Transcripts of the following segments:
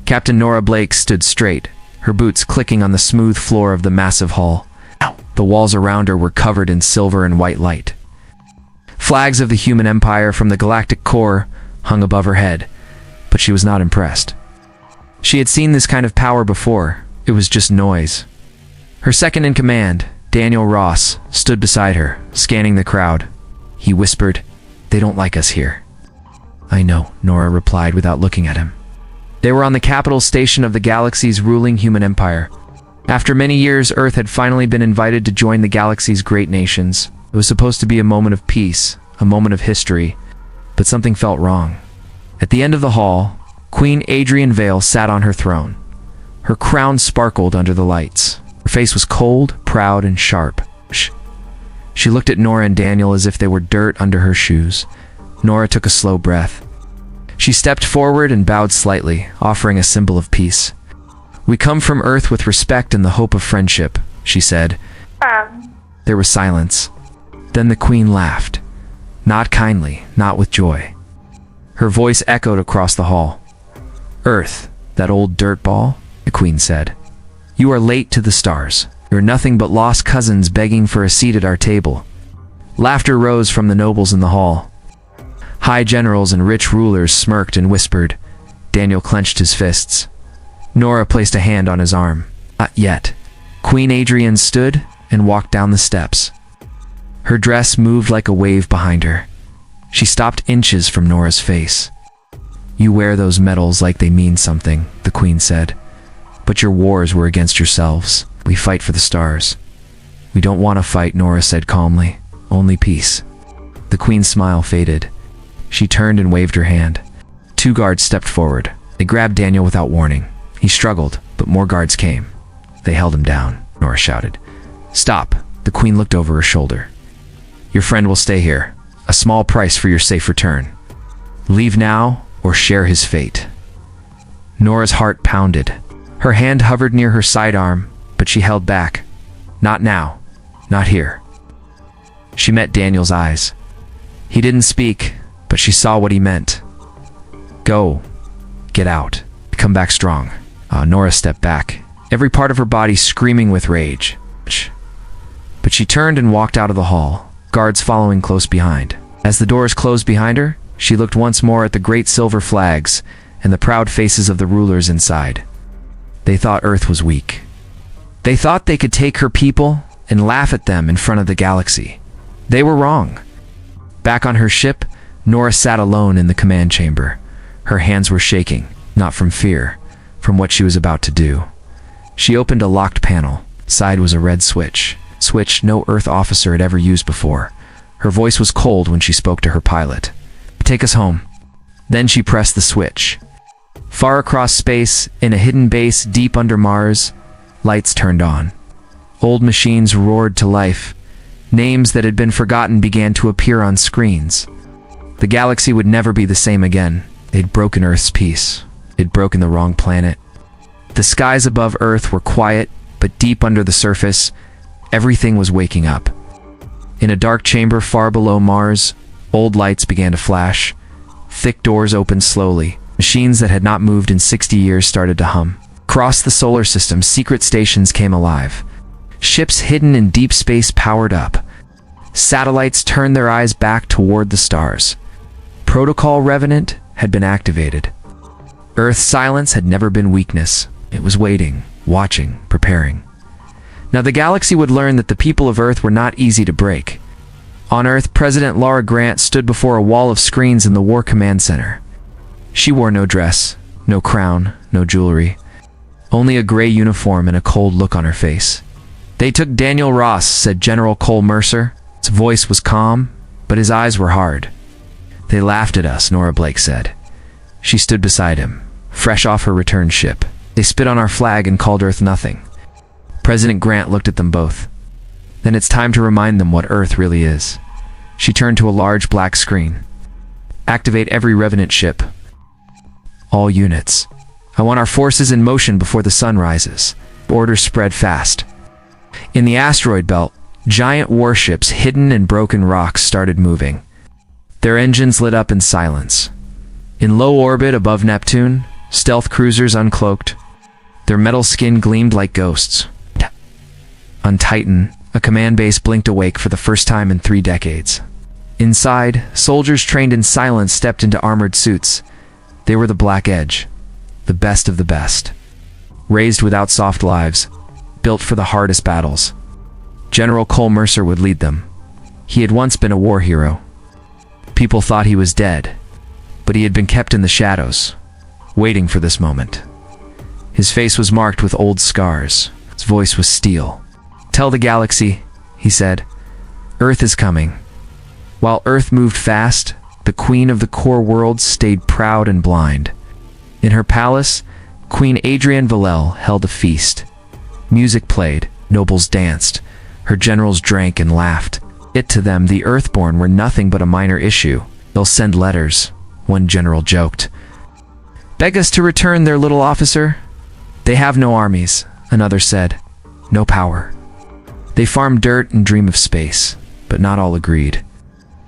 Captain Nora Blake stood straight, her boots clicking on the smooth floor of the massive hall. The walls around her were covered in silver and white light. Flags of the human empire from the galactic core hung above her head, but she was not impressed. She had seen this kind of power before. It was just noise. Her second-in-command, Daniel Ross, stood beside her, scanning the crowd. He whispered, "They don't like us here." "I know," Nora replied without looking at him. They were on the capital station of the galaxy's ruling human empire. After many years, Earth had finally been invited to join the galaxy's great nations. It was supposed to be a moment of peace, a moment of history, but something felt wrong. At the end of the hall, Queen Adrian Vale sat on her throne. Her crown sparkled under the lights. Her face was cold, proud, and sharp. She looked at Nora and Daniel as if they were dirt under her shoes. Nora took a slow breath. She stepped forward and bowed slightly, offering a symbol of peace. "We come from Earth with respect and the hope of friendship," she said. There was silence. Then the Queen laughed. Not kindly, not with joy. Her voice echoed across the hall. "Earth, that old dirtball," the Queen said. "You are late to the stars. You're nothing but lost cousins begging for a seat at our table." Laughter rose from the nobles in the hall. High generals and rich rulers smirked and whispered. Daniel clenched his fists. Nora placed a hand on his arm. "Not yet." Queen Adrian stood and walked down the steps. Her dress moved like a wave behind her. She stopped inches from Nora's face. "You wear those medals like they mean something," the Queen said. "But your wars were against yourselves. We fight for the stars." "We don't want to fight," Nora said calmly. "Only peace." The Queen's smile faded. She turned and waved her hand. 2 guards stepped forward. They grabbed Daniel without warning. He struggled, but more guards came. They held him down, Nora shouted. "Stop." The Queen looked over her shoulder. "Your friend will stay here. A small price for your safe return. Leave now or share his fate." Nora's heart pounded. Her hand hovered near her sidearm, but she held back. "Not now. Not here." She met Daniel's eyes. He didn't speak, but she saw what he meant. "Go. Get out. Come back strong." Nora stepped back, every part of her body screaming with rage. But she turned and walked out of the hall, guards following close behind. As the doors closed behind her, she looked once more at the great silver flags and the proud faces of the rulers inside. They thought Earth was weak. They thought they could take her people and laugh at them in front of the galaxy. They were wrong. Back on her ship, Nora sat alone in the command chamber. Her hands were shaking, not from fear, from what she was about to do. She opened a locked panel. Inside was a red switch no Earth officer had ever used before. Her voice was cold when she spoke to her pilot. "Take us home." Then she pressed the switch. Far across space, in a hidden base deep under Mars, lights turned on. Old machines roared to life. Names that had been forgotten began to appear on screens. The galaxy would never be the same again. They'd broken Earth's peace. They'd broken the wrong planet. The skies above Earth were quiet, but deep under the surface, everything was waking up. In a dark chamber far below Mars, old lights began to flash. Thick doors opened slowly. Machines that had not moved in 60 years started to hum. Across the solar system, secret stations came alive. Ships hidden in deep space powered up. Satellites turned their eyes back toward the stars. Protocol Revenant had been activated. Earth's silence had never been weakness. It was waiting, watching, preparing. Now the galaxy would learn that the people of Earth were not easy to break. On Earth, President Lara Grant stood before a wall of screens in the War Command Center. She wore no dress, no crown, no jewelry. Only a gray uniform and a cold look on her face. "They took Daniel Ross," said General Cole Mercer. His voice was calm, but his eyes were hard. "They laughed at us," Nora Blake said. She stood beside him, fresh off her return ship. "They spit on our flag and called Earth nothing." President Grant looked at them both. "Then it's time to remind them what Earth really is." She turned to a large black screen. "Activate every Revenant ship. All units. I want our forces in motion before the sun rises." Orders spread fast. In the asteroid belt, giant warships hidden in broken rocks started moving. Their engines lit up in silence. In low orbit above Neptune, Stealth cruisers uncloaked. Their metal skin gleamed like ghosts. On Titan, a command base blinked awake for the first time in 3 decades. Inside, soldiers trained in silence stepped into armored suits. They were the Black Edge, the best of the best. Raised without soft lives, built for the hardest battles. General Cole Mercer would lead them. He had once been a war hero. People thought he was dead, but he had been kept in the shadows, waiting for this moment. His face was marked with old scars. His voice was steel. "Tell the galaxy," he said. "Earth is coming." While Earth moved fast, the Queen of the Core Worlds stayed proud and blind. In her palace, Queen Adrienne Valel held a feast. Music played, nobles danced, her generals drank and laughed. Yet to them, the Earthborn were nothing but a minor issue. "They'll send letters," one general joked. "Beg us to return their little officer." "They have no armies," another said. "No power. They farm dirt and dream of space," but not all agreed.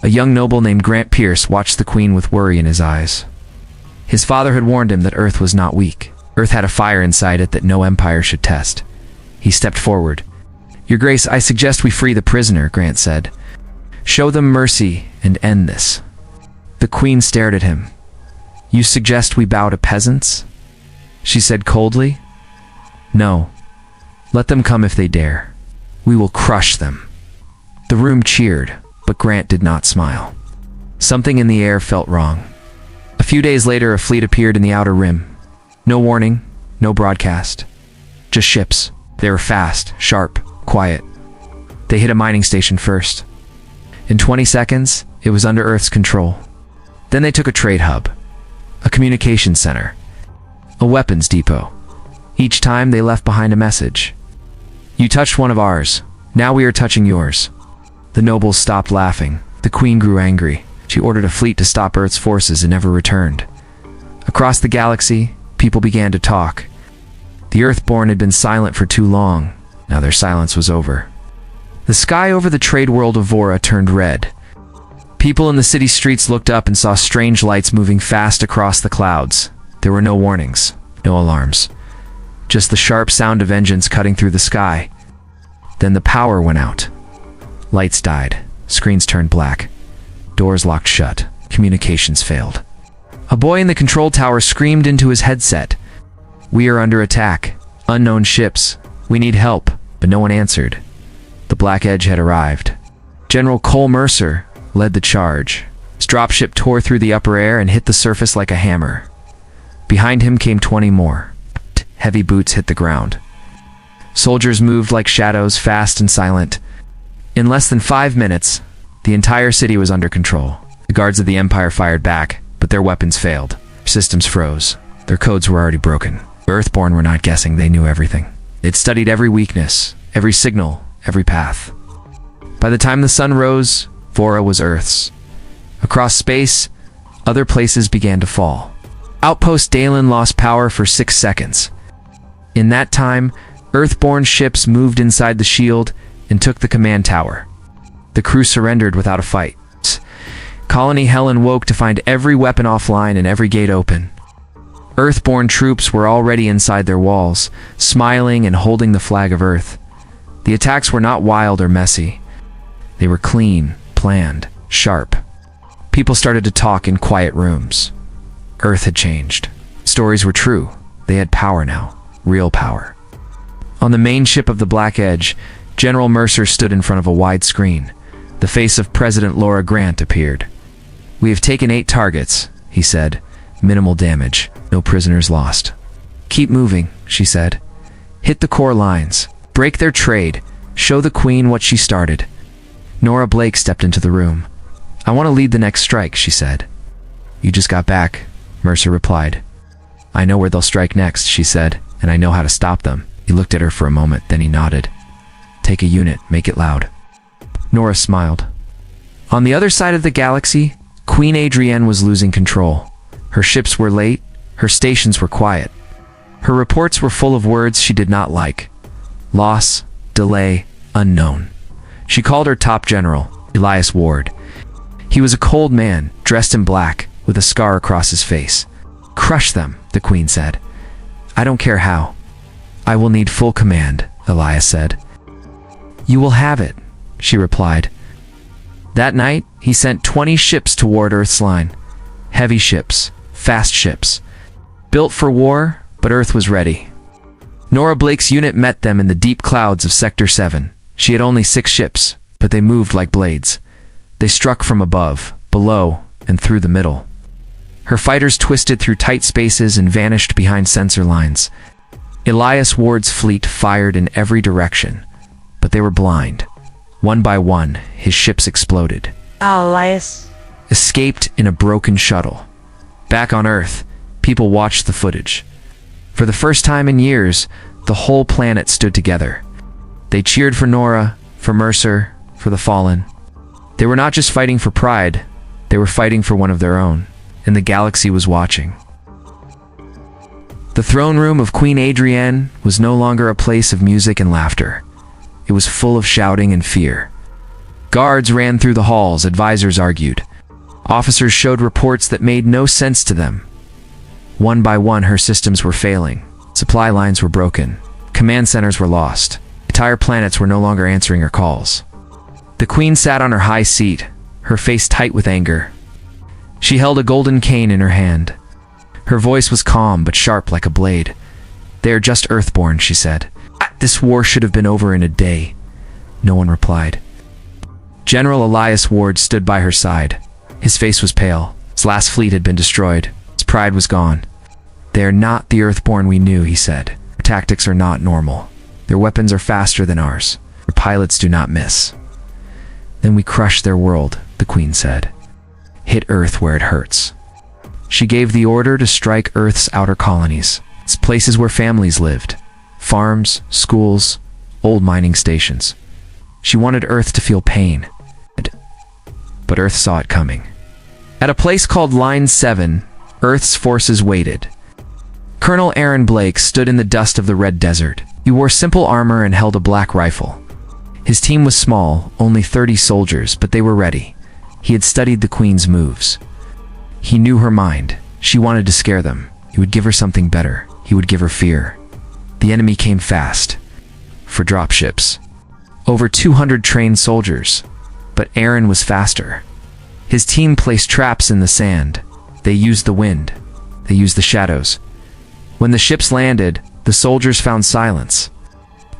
A young noble named Grant Pierce watched the Queen with worry in his eyes. His father had warned him that Earth was not weak. Earth had a fire inside it that no empire should test. He stepped forward. "Your Grace, I suggest we free the prisoner," Grant said. "Show them mercy and end this." The Queen stared at him. "You suggest we bow to peasants?" She said coldly. "No. Let them come if they dare. We will crush them." The room cheered, but Grant did not smile. Something in the air felt wrong. A few days later, a fleet appeared in the Outer Rim. No warning, no broadcast. Just ships. They were fast, sharp, quiet. They hit a mining station first. In 20 seconds, it was under Earth's control. Then they took a trade hub, a communications center, a weapons depot. Each time they left behind a message. "You touched one of ours. Now we are touching yours." The nobles stopped laughing. The Queen grew angry. She ordered a fleet to stop Earth's forces and never returned. Across the galaxy, people began to talk. The Earthborn had been silent for too long. Now their silence was over. The sky over the trade world of Vora turned red. People in the city streets looked up and saw strange lights moving fast across the clouds. There were no warnings, no alarms. Just the sharp sound of engines cutting through the sky. Then the power went out. Lights died. Screens turned black. Doors locked shut. Communications failed. A boy in the control tower screamed into his headset. "We are under attack. Unknown ships. We need help." But no one answered. The Black Edge had arrived. General Cole Mercer led the charge. His dropship tore through the upper air and hit the surface like a hammer. Behind him came 20 more. Heavy boots hit the ground. Soldiers moved like shadows, fast and silent. In less than 5 minutes, the entire city was under control. The guards of the Empire fired back, but their weapons failed. Their systems froze. Their codes were already broken. The Earthborn were not guessing. They knew everything. They'd studied every weakness, every signal, every path. By the time the sun rose, Vora was Earth's. Across space, other places began to fall. Outpost Dalen lost power for 6 seconds. In that time, Earthborn ships moved inside the shield and took the command tower. The crew surrendered without a fight. Colony Helen woke to find every weapon offline and every gate open. Earthborn troops were already inside their walls, smiling and holding the flag of Earth. The attacks were not wild or messy. They were clean, planned, sharp. People started to talk in quiet rooms. Earth had changed. Stories were true. They had power now. Real power. On the main ship of the Black Edge, General Mercer stood in front of a wide screen. The face of President Laura Grant appeared. "We have taken 8 targets," he said. "Minimal damage. No prisoners lost." "Keep moving," she said. "Hit the core lines. Break their trade. Show the Queen what she started." Nora Blake stepped into the room. "I want to lead the next strike," she said. "You just got back," Mercer replied. "I know where they'll strike next," she said, "and I know how to stop them." He looked at her for a moment, then he nodded. "Take a unit, make it loud." Nora smiled. On the other side of the galaxy, Queen Adrienne was losing control. Her ships were late, her stations were quiet. Her reports were full of words she did not like. Loss, delay, unknown. She called her top general, Elias Ward. He was a cold man, dressed in black, with a scar across his face. "Crush them," the Queen said. I don't care how. I will need full command, Elias said. You will have it, she replied. That night, he sent 20 ships toward Earth's line. Heavy ships, fast ships. Built for war, but Earth was ready. Nora Blake's unit met them in the deep clouds of Sector 7. She had only 6 ships, but they moved like blades. They struck from above, below, and through the middle. Her fighters twisted through tight spaces and vanished behind sensor lines. Elias Ward's fleet fired in every direction, but they were blind. One by one, his ships exploded. Elias Escaped in a broken shuttle. Back on Earth, people watched the footage. For the first time in years, the whole planet stood together. They cheered for Nora, for Mercer, for the fallen. They were not just fighting for pride, they were fighting for one of their own, and the galaxy was watching. The throne room of Queen Adrienne was no longer a place of music and laughter. It was full of shouting and fear. Guards ran through the halls, advisors argued. Officers showed reports that made no sense to them. One by one, her systems were failing. Supply lines were broken. Command centers were lost. Entire planets were no longer answering her calls. The Queen sat on her high seat, her face tight with anger. She held a golden cane in her hand. Her voice was calm but sharp like a blade. They are just Earthborn, she said. This war should have been over in a day. No one replied. General Elias Ward stood by her side. His face was pale. His last fleet had been destroyed. His pride was gone. They are not the Earthborn we knew, he said. Their tactics are not normal. Their weapons are faster than ours. Their pilots do not miss. Then we crush their world, the Queen said. Hit Earth where it hurts. She gave the order to strike Earth's outer colonies. It's places where families lived. Farms, schools, old mining stations. She wanted Earth to feel pain. But Earth saw it coming. At a place called Line 7, Earth's forces waited. Colonel Aaron Blake stood in the dust of the Red Desert. He wore simple armor and held a black rifle. His team was small, only 30 soldiers, but they were ready. He had studied the Queen's moves. He knew her mind. She wanted to scare them. He would give her something better. He would give her fear. The enemy came fast. For dropships. Over 200 trained soldiers. But Aaron was faster. His team placed traps in the sand. They used the wind. They used the shadows. When the ships landed, the soldiers found silence.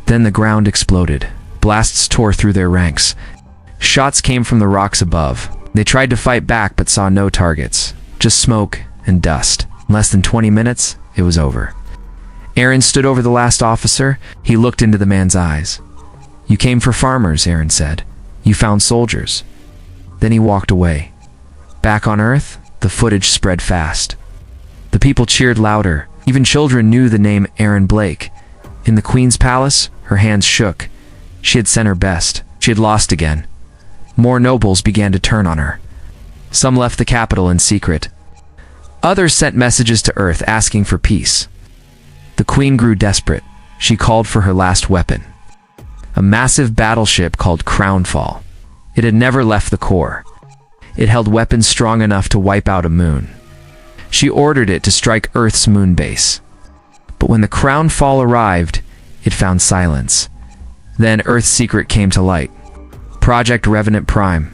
Then the ground exploded. Blasts tore through their ranks. Shots came from the rocks above. They tried to fight back but saw no targets. Just smoke and dust. In less than 20 minutes, it was over. Aaron stood over the last officer. He looked into the man's eyes. You came for farmers, Aaron said. You found soldiers. Then he walked away. Back on Earth, the footage spread fast. The people cheered louder. Even children knew the name Aaron Blake. In the Queen's palace, her hands shook. She had sent her best. She had lost again. More nobles began to turn on her. Some left the capital in secret. Others sent messages to Earth asking for peace. The Queen grew desperate. She called for her last weapon. A massive battleship called Crownfall. It had never left the core. It held weapons strong enough to wipe out a moon. She ordered it to strike Earth's moon base. But when the Crownfall arrived, it found silence. Then Earth's secret came to light. Project Revenant Prime.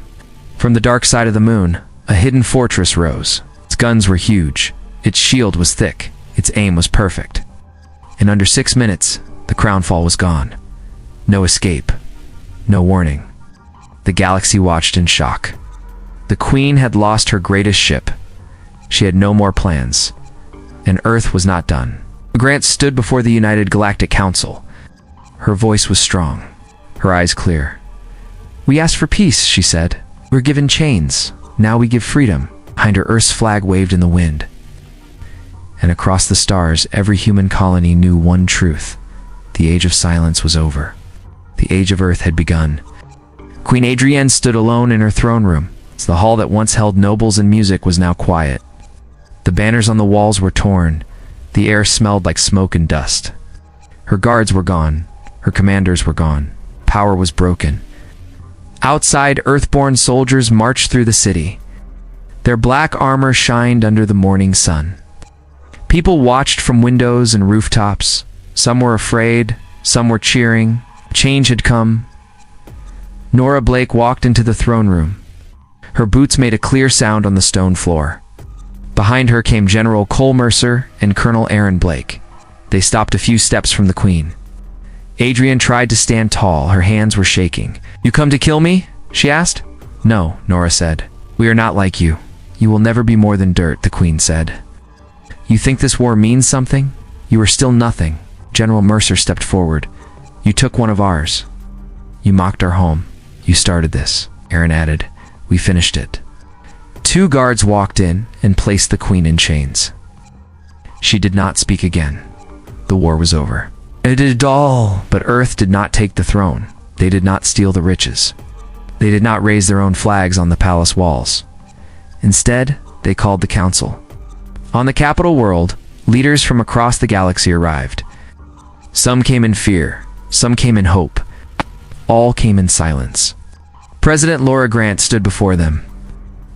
From the dark side of the moon, a hidden fortress rose. Its guns were huge. Its shield was thick. Its aim was perfect. In under 6 minutes, the Crownfall was gone. No escape. No warning. The galaxy watched in shock. The Queen had lost her greatest ship. She had no more plans. And Earth was not done. Grant stood before the United Galactic Council. Her voice was strong. Her eyes clear. We asked for peace, she said. We're given chains. Now we give freedom. Behind her, Earth's flag waved in the wind. And across the stars, every human colony knew one truth. The age of silence was over. The age of Earth had begun. Queen Adrienne stood alone in her throne room. The hall that once held nobles and music was now quiet. The banners on the walls were torn. The air smelled like smoke and dust. Her guards were gone. Her commanders were gone. Power was broken. Outside, Earthborn soldiers marched through the city. Their black armor shined under the morning sun. People watched from windows and rooftops. Some were afraid, some were cheering. Change had come. Nora Blake walked into the throne room. Her boots made a clear sound on the stone floor. Behind her came General Cole Mercer and Colonel Aaron Blake. They stopped a few steps from the Queen. Adrian tried to stand tall. Her hands were shaking. "You come to kill me?" she asked. "No," Nora said. "We are not like you. You will never be more than dirt," the Queen said. "You think this war means something? You are still nothing." General Mercer stepped forward. "You took one of ours. You mocked our home. You started this," Aaron added. "We finished it." 2 guards walked in and placed the Queen in chains. She did not speak again. The war was over. It is all, but Earth did not take the throne. They did not steal the riches. They did not raise their own flags on the palace walls. Instead, they called the council. On the capital world, leaders from across the galaxy arrived. Some came in fear, some came in hope. All came in silence. President Laura Grant stood before them.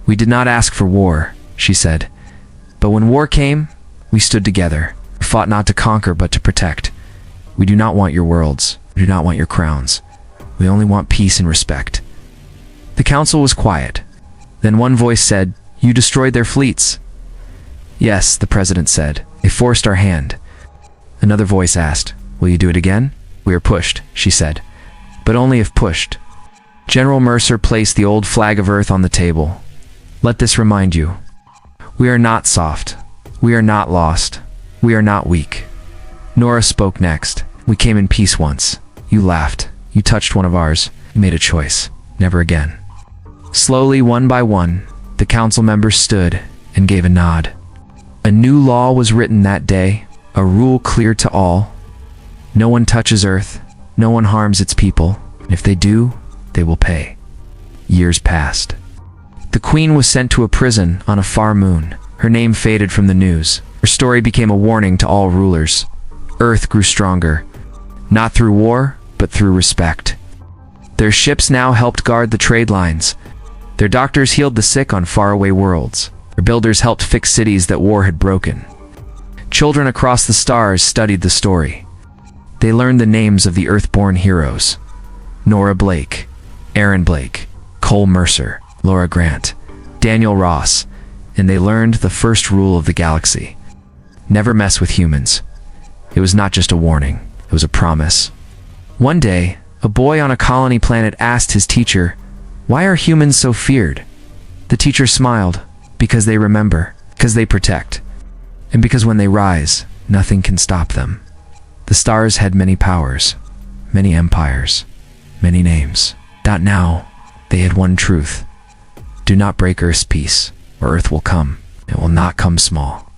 "We did not ask for war," she said. "But when war came, we stood together, fought not to conquer but to protect. We do not want your worlds. We do not want your crowns. We only want peace and respect." The council was quiet. Then one voice said, "You destroyed their fleets." "Yes," the president said. "They forced our hand." Another voice asked, "Will you do it again?" "We are pushed," she said. "But only if pushed." General Mercer placed the old flag of Earth on the table. "Let this remind you. We are not soft. We are not lost. We are not weak." Nora spoke next. "We came in peace once. You laughed. You touched one of ours. You made a choice. Never again." Slowly, one by one, the council members stood and gave a nod. A new law was written that day, a rule clear to all. No one touches Earth. No one harms its people. If they do, they will pay. Years passed. The Queen was sent to a prison on a far moon. Her name faded from the news. Her story became a warning to all rulers. Earth grew stronger, not through war, but through respect. Their ships now helped guard the trade lines. Their doctors healed the sick on faraway worlds. Their builders helped fix cities that war had broken. Children across the stars studied the story. They learned the names of the Earth-born heroes: Nora Blake, Aaron Blake, Cole Mercer, Laura Grant, Daniel Ross, and they learned the first rule of the galaxy: never mess with humans. It was not just a warning, it was a promise. One day, a boy on a colony planet asked his teacher, "Why are humans so feared?" The teacher smiled. "Because they remember, because they protect, and because when they rise, nothing can stop them." The stars had many powers, many empires, many names. That now, they had one truth: do not break Earth's peace, or Earth will come. It will not come small.